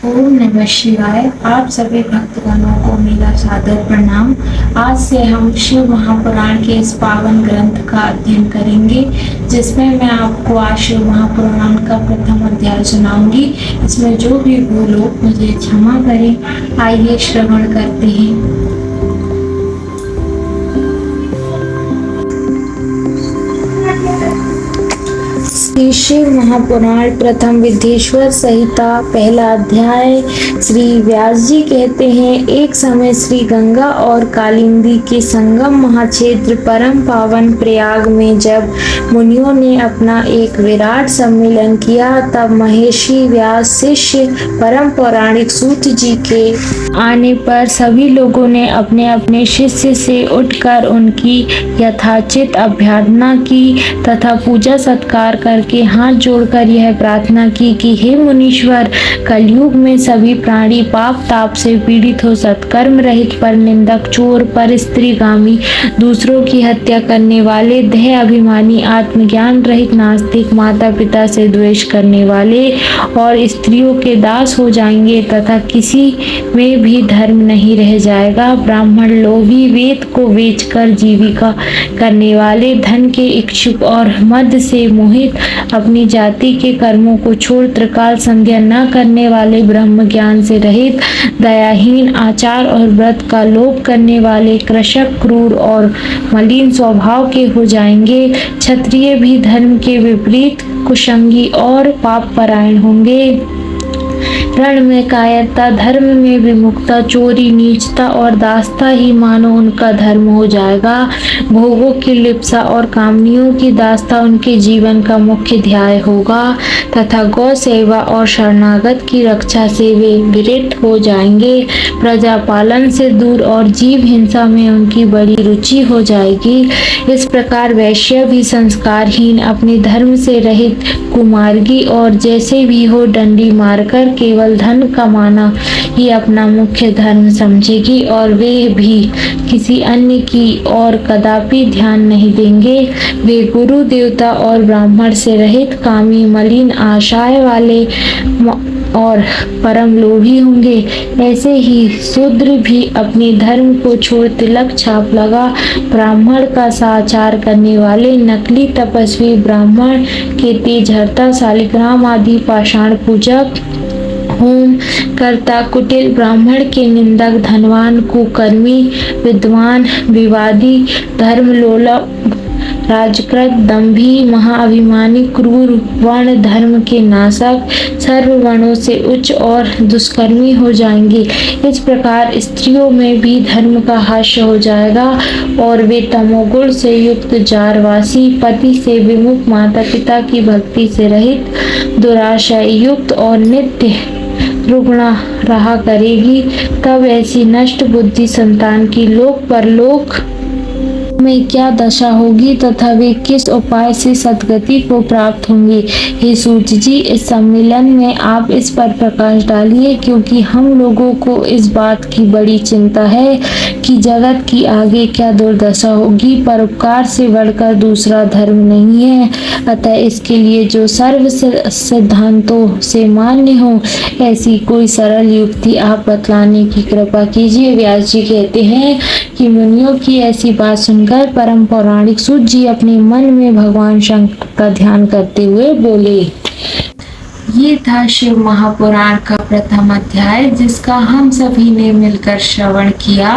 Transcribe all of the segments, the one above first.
ओम नमः शिवाय। आप सभी भक्तगणों को मेरा सादर प्रणाम। आज से हम शिव महापुराण के इस पावन ग्रंथ का अध्ययन करेंगे, जिसमें मैं आपको आज शिव महापुराण का प्रथम अध्याय सुनाऊंगी। इसमें जो भी भूल हो मुझे क्षमा करें। आइए श्रवण करते हैं। श्री शिव महापुराण प्रथम विद्येश्वर संहिता पहला अध्याय। श्री व्यास जी कहते हैं, एक समय श्री गंगा और कालिंदी के संगम महाक्षेत्र परम पावन प्रयाग में जब मुनियों ने अपना एक विराट सम्मेलन किया, तब महर्षि व्यास शिष्य परम पौराणिक सूत जी के आने पर सभी लोगों ने अपने अपने शिष्य से उठकर उनकी यथाचित अभ्यर्थना की तथा पूजा सत्कार करके हाथ जोड़कर यह प्रार्थना की कि हे मुनीश्वर, कलयुग में सभी प्राणी पाप ताप से पीड़ित हो सत्कर्म रहित, पर निंदक, चोर, पर स्त्रीगामी, दूसरों की हत्या करने वाले, देह अभिमानी, आत्मज्ञान रहित, नास्तिक, माता पिता से द्वेष करने वाले और स्त्रियों के दास हो जाएंगे तथा किसी में भी धर्म नहीं रह जाएगा। ब्राह्मण, लोभी, वेद को बेचकर जीविका करने वाले, धन के इच्छुक और मद से मोहित, अपनी जाति के कर्मों को छोड़ त्रिकाल संध्या न करने वाले, ब्रह्म ज्ञान से रहित, दयाहीन, आचार और व्रत का लोभ करने वाले, कृषक, क्रूर और मलिन स्वभाव के हो जाएंगे। क्षत्रिय भी धर्म के विपरीत कुसंगी और पाप परायण होंगे। रण में कायरता, धर्म में विमुखता, चोरी, नीचता और दासता ही मानो उनका धर्म हो जाएगा। भोगों की लिप्सा और कामनियों की दासता उनके जीवन का मुख्य ध्याय होगा तथा गौ सेवा और शरणागत की रक्षा से वे विरत हो जाएंगे। प्रजा पालन से दूर और जीव हिंसा में उनकी बड़ी रुचि हो जाएगी। इस प्रकार वैश्य भी संस्कारहीन, अपने धर्म से रहित, कुमार्गी और जैसे भी हो डंडी मारकर केवल धन कमाना ही अपना मुख्य धर्म समझेगी और वे भी किसी अन्य की ओर कदापि ध्यान नहीं देंगे। वे गुरु, देवता और ब्राह्मण से रहित, कामी, मलिन आशाएं वाले और परम लोभी होंगे। ऐसे ही शूद्र भी अपने धर्म को छोड़ तिलक, छाप लगा ब्राह्मण का साचार करने वाले, नकली तपस्वी, ब्राह्मण के तेज हरता, शालिग्राम आदि पाषाण पूजक, होम करता, कुटिल, ब्राह्मण के निंदक, धनवान, कुकर्मी, विद्वान, विवादी, धर्मलोलप, राजकृत, दंभी, महाअभिमानी, क्रूर, वर्ण धर्म के नाशक, सर्व वर्णों से उच्च और दुष्कर्मी हो जाएंगे। इस प्रकार स्त्रियों में भी धर्म का हास्य हो जाएगा और वे तमोगुण से युक्त, जारवासी, पति से विमुख, माता पिता की भक्ति से रहित, दुराशय युक्त और नित्य रुग्णा रहा करेगी। तब ऐसी नष्ट बुद्धि संतान की लोक परलोक में क्या दशा होगी तथा वे किस उपाय से सद्गति को प्राप्त होंगे। हे सूत जी, इस सम्मेलन में आप इस पर प्रकाश डालिए, क्योंकि हम लोगों को इस बात की बड़ी चिंता है कि जगत की आगे क्या दुर्दशा होगी। परोपकार से बढ़कर दूसरा धर्म नहीं है, अतः इसके लिए जो सर्व सिद्धांतों से मान्य हो, ऐसी कोई सरल युक्ति आप बतलाने की कृपा कीजिए। व्यास जी कहते हैं कि मुनियों की ऐसी बात सुनकर परम पौराणिक सूत जी अपने मन में भगवान शंकर का ध्यान करते हुए बोले। ये था शिव महापुराण का प्रथम अध्याय, जिसका हम सभी ने मिलकर श्रवण किया।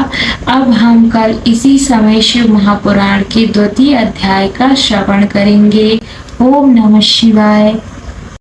अब हम कल इसी समय शिव महापुराण के द्वितीय अध्याय का श्रवण करेंगे। ओम नमः शिवाय।